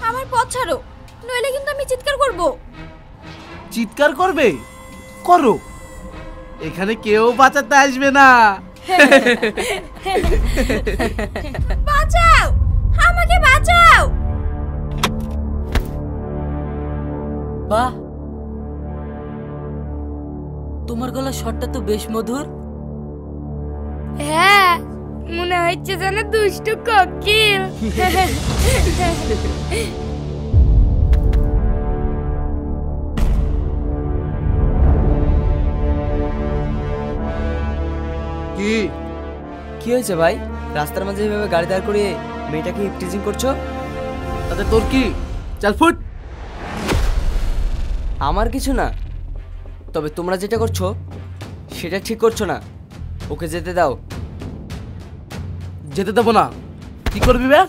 আমার পথ ছাড়ো, নইলে কিন্তু আমি চিৎকার করব। চিৎকার করবে? করো, এখানে কেউ বাঁচাতে আসবে না। বাঁচাও, আমাকে বাঁচাও। বাহ, তোমার গলার স্বরটা তো বেশ মধুর। হ্যাঁ, মনে হচ্ছে যেন দুষ্টু কোকিল। কি কি হয়েছে ভাই? রাস্তার মাঝে এভাবে গাড়ি দাঁড় করিয়ে মেয়েটাকে টিজিং করছো? তাতে তোর কি? চল ফুট। আমার কিছু না, তবে তোমরা যেটা করছো সেটা ঠিক করছো না। ওকে যেতে দাও। যেতে দেবো না। কি করবি বে?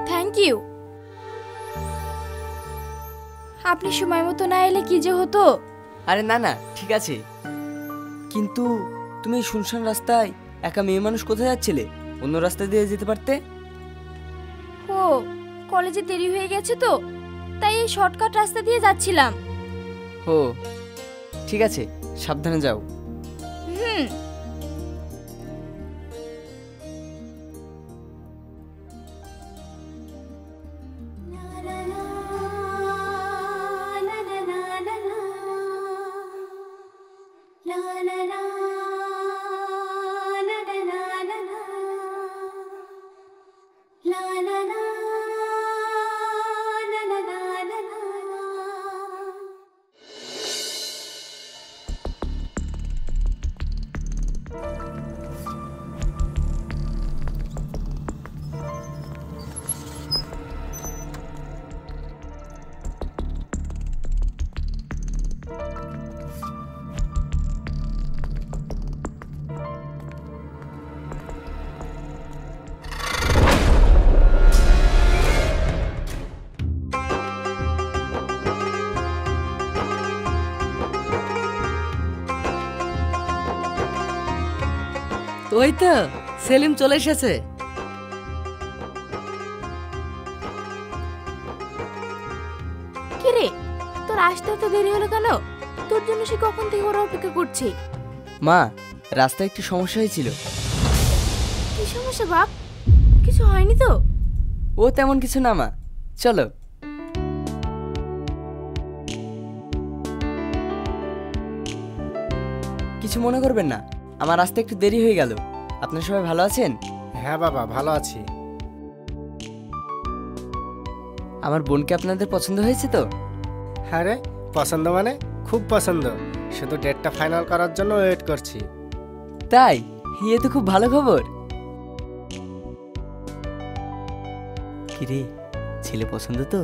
Thank you. আপনি সময় মতো না এলে কি যে হতো। আরে না না, ঠিক আছে, কিন্তু তুমি এই শুনশান রাস্তায় একা মেয়ে মানুষ কোথায় যাচ্ছিলে? অন্য রাস্তা দিয়ে যেতে পারতে। ও, কলেজে দেরি হয়ে গেছে তো, তাই এই শর্টকাট রাস্তা দিয়ে যাচ্ছিলাম। ও ঠিক আছে, সাবধানে যাও। হুম। ওই তো সেলিম চলে এসেছে। কি রে, তোর আসতে তো দেরি হলো কেন? তোর জন্য সে কখন থেকে ওরা অপেক্ষা করছে। মা, রাস্তায় একটু সমস্যা হয়েছিল। কি সমস্যা বাপ? কিছু হয়নি তো? ও তেমন কিছু না মা, চলো। কিছু মনে করবেন না, আমার আসতে একটু দেরি হয়ে গেল। আপনারা সবাই ভালো আছেন? হ্যাঁ বাবা, ভালো আছি। আমার বোনকে আপনাদের পছন্দ হয়েছে তো? হ্যাঁ রে, পছন্দ মানে খুব পছন্দ। শুধু ডেটটা ফাইনাল করার জন্য ওয়েট করছি। তাই? এ তো খুব ভালো খবর। কিরে, ছেলে পছন্দ তো?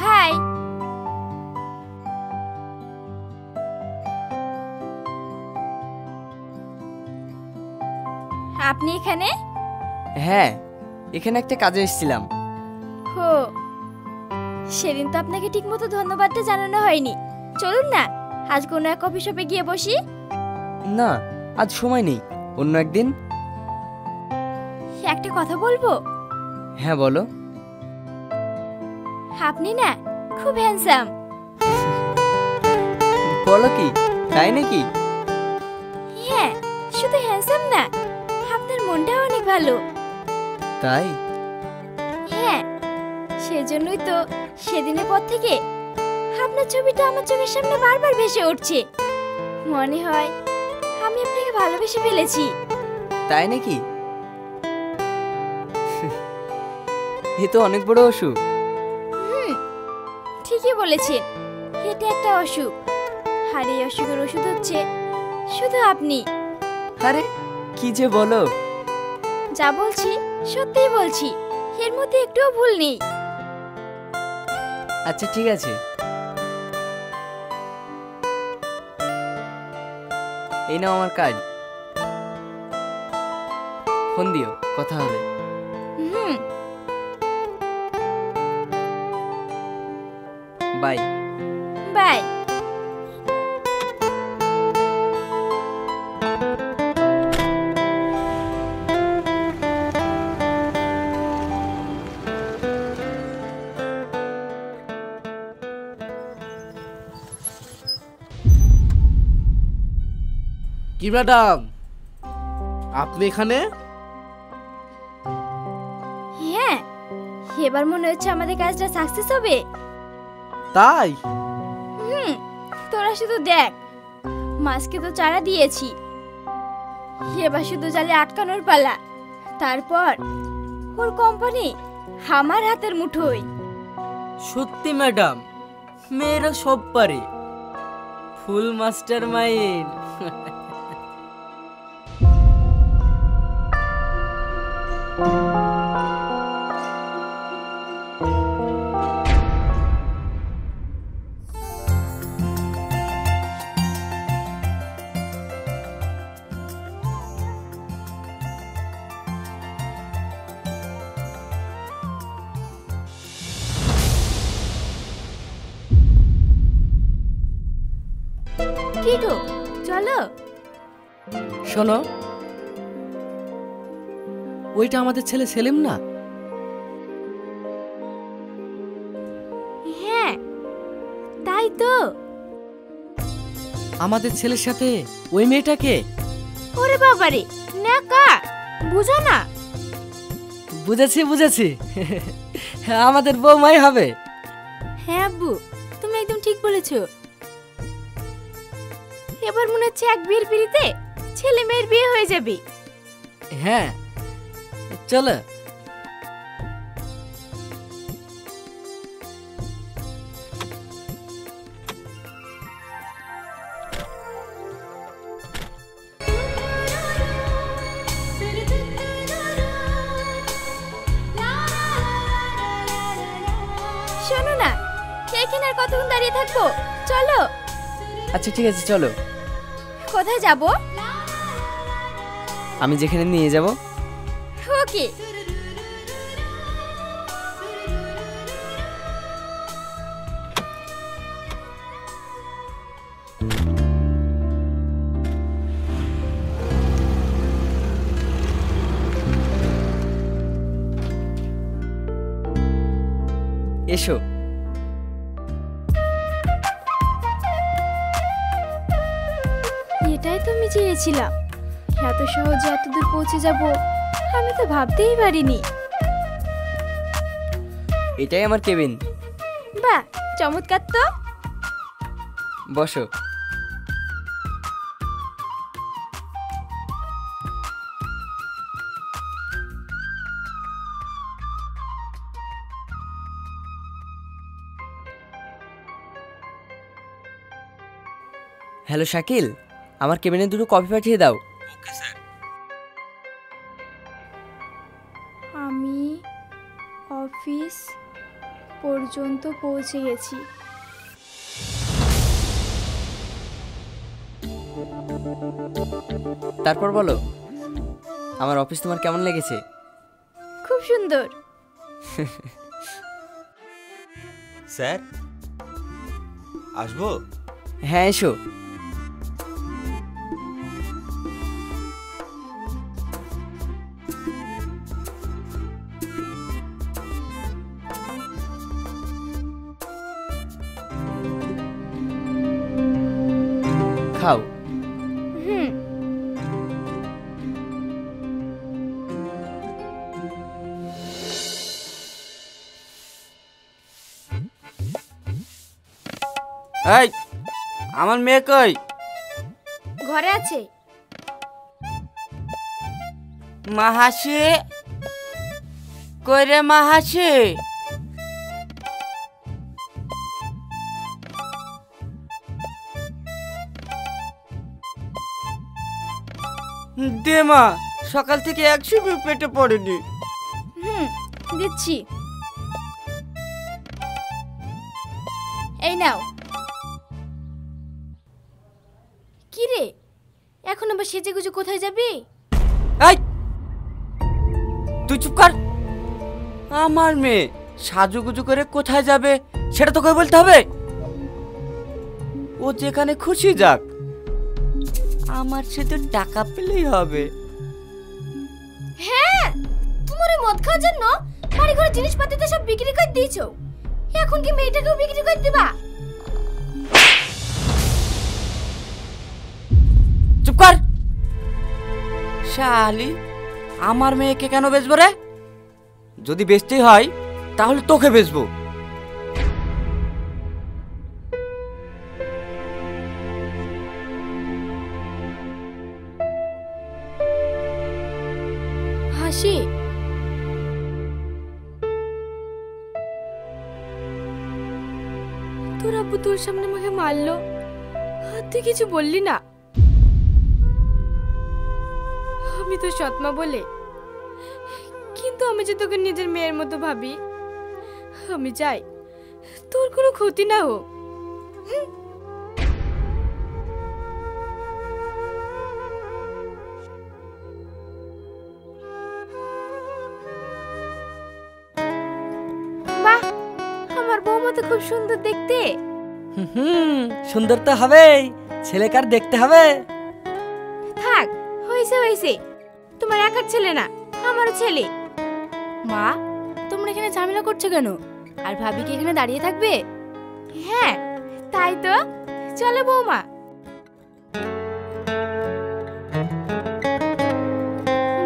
হাই। আপনি এখানে? হ্যাঁ, এখানে একটা কাজে এসেছিলাম। হো, সেদিন তো আপনাকে ঠিকমতো ধন্যবাদটা জানানো হয়নি। চলুন না, আজ কোনো এক কফি শপে গিয়ে বসি। না, আজ সময় নেই, অন্য একদিন। একটা কথা বলবো? হ্যাঁ বলো। আপনি না খুব হ্যান্ডসাম। বলো কি, তাই নাকি? হ্যাঁ, শুধু হ্যান্ডসাম না, আপনার মনটাও অনেক ভালো। তাই? হ্যাঁ, সেজন্যই তো সেদিনের পর থেকে আপনার ছবিটা আমার চোখের সামনে বারবার ভেসে উঠছে। মনে হয় আমি আপনাকে ভালোবেসে ফেলেছি। তাই নাকি? এ তো অনেক বড় অসুখ। ঠিকই বলেছেন, এটা একটা অসুখ। আর এই অসুখের ওষুধ হচ্ছে শুধু আপনি। আরে কি যে বলো! যা বলছি সত্যিই বলছি, এর মধ্যে একটুও ভুল নেই। আচ্ছা ঠিক আছে, এই নাও আমার কার্ড। ফোন দিও, কথা হবে। হুম। বাই। বাই। কি ম্যাডাম, আপনি এখানে? হ্যাঁ, এবার মনে হচ্ছে আমাদের কাজটা সাকসেস হবে। তাই? তোরা শুধু দেখ, মাছকে তো চারা দিয়েছি, এবার শুধু জালে আটকানোর পালা। তারপর ওর কোম্পানি আমার হাতের মুঠোয়। সত্যি ম্যাডাম, মেয়েরা সব পারে। ফুল মাস্টার মাইন্ড। কি গো, চলো। শোনো, ওইটা আমাদের ছেলে সেলিম না? হ্যাঁ, তাই তো। আমাদের ছেলের সাথে ওই মেয়েটাকে। ওরে বাবারে, নাকা বুঝো না? বুঝেছি বুঝেছি, আমাদের বৌমাই হবে। হ্যাঁ আব্বু, তুমি একদম ঠিক বলেছো। এবার মনে হচ্ছে এক বিয়ের পিড়িতে ছেলে মেয়ের বিয়ে হয়ে যাবে। হ্যাঁ চলো। শোনো না, এখানে আর কতক্ষণ দাঁড়িয়ে থাকবো? চলো। আচ্ছা ঠিক আছে, চলো। কোথায় যাব? আমি যেখানে নিয়ে যাব। ওকে। এসো। এটাই তো আমি চেয়েছিলাম। এত সহজে এত দূর পৌঁছে যাব আমি তো ভাবতেই পারিনি। এটাই আমার কেবিন। বাহ, চমৎকার তো। বসো। হ্যালো শাকিল, আমার কেবিনে দুটো কফি পাঠিয়ে দাও। Okay sir. আমি অফিস পর্যন্ত পৌঁছে গেছি। তারপর বলো, আমার অফিস তোমার কেমন লেগেছে? খুব সুন্দর। স্যার, আসবো? হ্যাঁ এসো। খাও। হুম। এই, আমার মেয়ে কই? ঘরে আছে। মাহাসি কইরে মাহাসি, দে মা, সকাল থেকে 100 পেটে পড়েনি। দিচ্ছি। এই নাও। কি রে, এখন আবার সেজে গুজে কোথায় যাবি? এই তুই চুপ কর। আমার মেয়ে সাজুগুজু করে কোথায় যাবে সেটা তোকে বলতে হবে? ও যেখানে খুশি যাক, আমার সাথে টাকা পেলেই হবে। হ্যাঁ, তোমার ওই মদ খাওয়ার জন্য বাড়ি ঘরে জিনিসপাতি তো সব বিক্রি করে দিয়েছো, এখন কি মেয়েটাকেও বিক্রি করে দিবা? চুপ কর শালি। আমার মেয়েকে কেন বেচবো রে? যদি বেচতেই হয় তাহলে তোকে বেচবো। হাসি, তোর আব্বু তোর সামনে আমাকে মারলো, আর তুই কিছু বললি না? আমি তো সৎমা বলে, কিন্তু আমি যে তোকে নিজের মেয়ের মতো ভাবি। আমি চাই তোর কোনো ক্ষতি না হোক। বাহ, আমার বৌমা তো খুব সুন্দর দেখতে। সুন্দর তো হবেই, ছেলেকার দেখতে হবে। থাক, হয়েছে হয়েছে, তোমার একার ছেলে না, আমারও ছেলে। মা, তোমরা এখানে ঝামেলা করছো কেন? আর ভাবি কি এখানে দাঁড়িয়ে থাকবে? হ্যাঁ তাই তো, চলো বৌমা।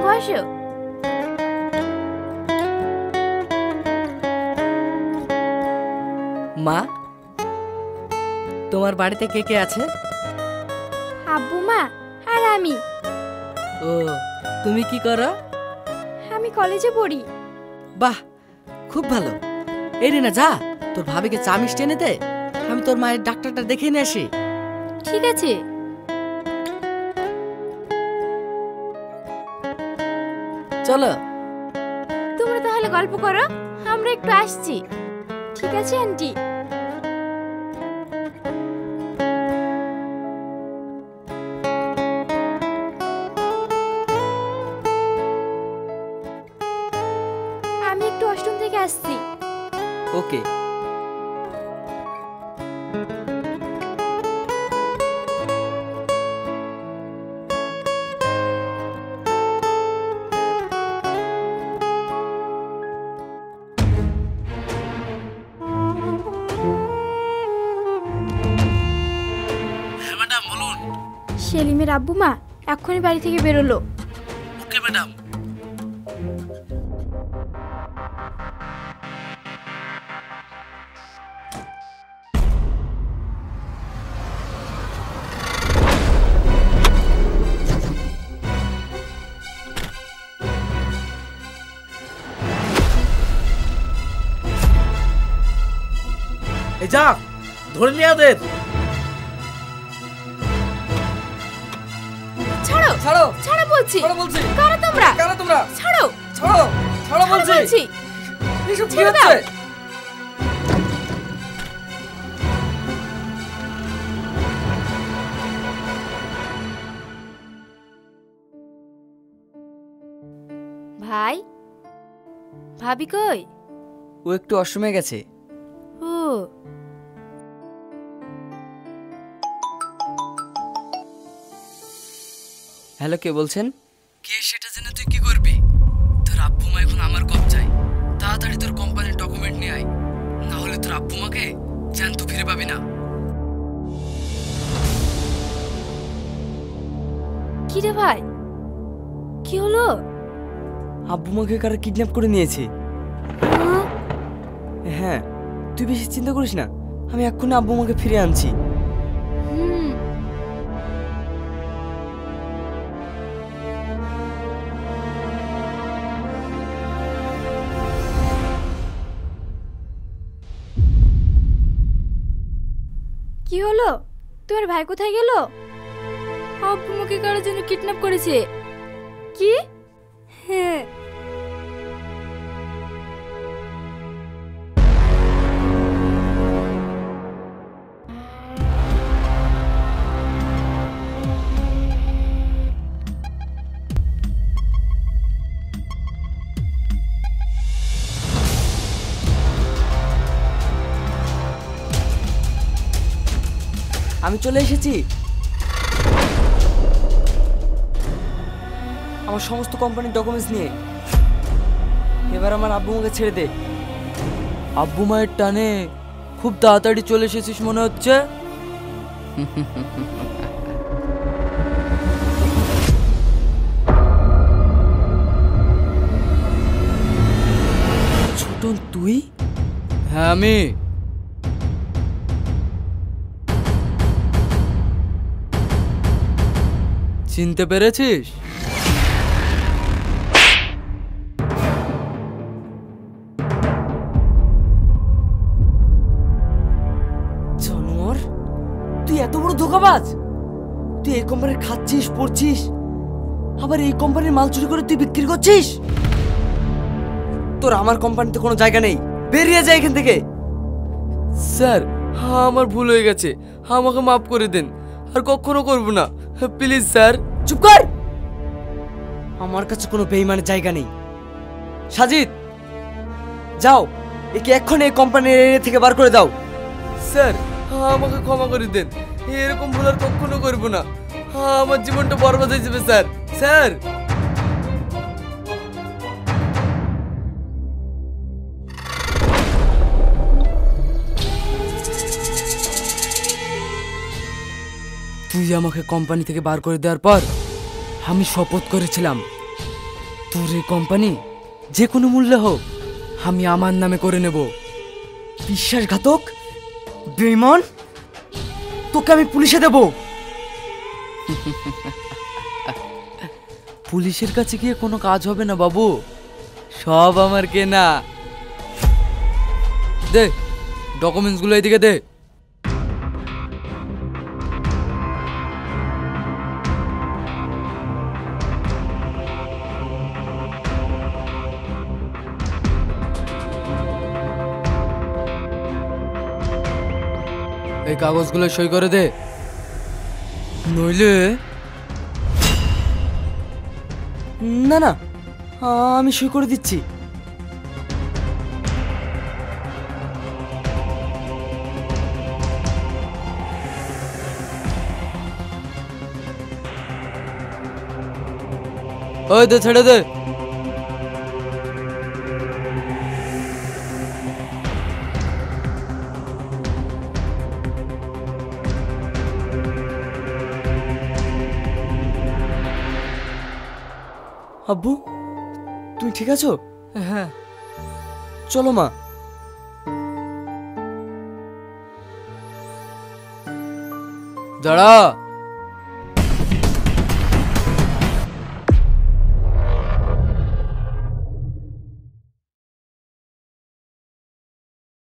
বসো। মা, তোমার বাড়িতে কে কে আছে? আব্বু, মা আর আমি। ও, তুমি কি করো? আমি কলেজে পড়ি। বাহ, খুব ভালো। এই রে না, যা তোর ভাবিকে চা মিষ্টি এনে দে, আমি তোর মায়ের ডাক্তারটা দেখে নিয়ে আসি। ঠিক আছে। চলো। তোমরা তাহলে গল্প করো, আমরা একটু আসছি। ঠিক আছে আন্টি। আমি একটু অষ্টম থেকে আসছি। ওকে। ম্যাডাম বলুন। সেলিমের আব্বু মা এক্ষুনি বাড়ি থেকে বেরোলো। Okay madam. এই যা, ধরে নিয়ে ওদের। ছাড়ো ছাড়ো, ছাড়ো বলছি। ছাড়ো বলছি। কারা তোমরা? কারা তোমরা? ছাড়ো ছাড়ো, ছাড়ো বলছি। এসব কি ছেড়ে দাও। হচ্ছে? ভাই, ভাবি কই? ও একটু অসমে গেছে। ও, হ্যালো, কে বলছেন? কে সেটা জেনে তুই কি করবি? তোর আব্বু মা এখন আমার কবজায়। তাড়াতাড়ি তোর কোম্পানির ডকুমেন্ট নিয়ে আয়, না হলে তোর আব্বু মাকে জ্যান্ত ফিরে পাবি না। কি রে ভাই, কি হলো? আব্বু মাকে কারা কিডন্যাপ করে নিয়েছে। হ্যাঁ? হ্যাঁ, তুই বেশি চিন্তা করিস না, আমি এক্ষুনি আব্বু মাকে ফিরে আনছি। হুম। কি হলো? তোমার ভাই কোথায় গেল? আব্বু আমাকে কারোর জন্য কিডন্যাপ করেছে। কি? হ্যাঁ। আমি চলে এসেছি। আমার সমস্ত কোম্পানির ডকুমেন্টস নিয়ে। এবার আমার আব্বু আমাকে ছেড়ে দে। আব্বু মায়ের টানে খুব তাড়াতাড়ি চলে এসেছিস মনে হচ্ছে। ছোটন তুই? হ্যাঁ আমি। চিনতে পেরেছিস? জানোয়ার, তুই এত বড় ধোঁকাবাজ! তুই এই কোম্পানির খাচ্ছিস, পড়ছিস, আবার এই কোম্পানির মাল চুরি করে তুই বিক্রি করছিস। তোর আমার কোম্পানিতে কোনো জায়গা নেই, বেরিয়ে যা এখান থেকে। স্যার, আমার ভুল হয়ে গেছে, আমাকে মাফ করে দেন, আর কখনো করব না, প্লিজ স্যার। চুপ কর! আমার কাছে কোনো বেঈমানের জায়গা নেই। সাজিদ, যাও, একে এক্ষুনি এই কোম্পানির এরিয়া থেকে বার করে দাও। স্যার, আমাকে ক্ষমা করে দেন, এরকম ভুল আর কখনো করব না। আমার জীবনটা বরবাদ হয়ে যাবে স্যার। স্যার, তুই আমাকে কোম্পানি থেকে বার করে দেওয়ার পর আমি শপথ করেছিলাম, তোর এই কোম্পানি যে কোনো মূল্যে হোক আমি আমার নামে করে নেব। বিশ্বাসঘাতক, বেঈমান, তোকে আমি পুলিশে দেব। পুলিশের কাছে গিয়ে কোনো কাজ হবে না বাবু, সব আমার কেনা। দে ডকুমেন্টসগুলো এদিকে দে। এই কাগজগুলো সই করে দে, নইলে। না না, আমি সই করে দিচ্ছি। ওই দে, ছেড়ে দে। আব্বু, তুমি ঠিক আছো? হ্যাঁ। চলো মা। দাঁড়া।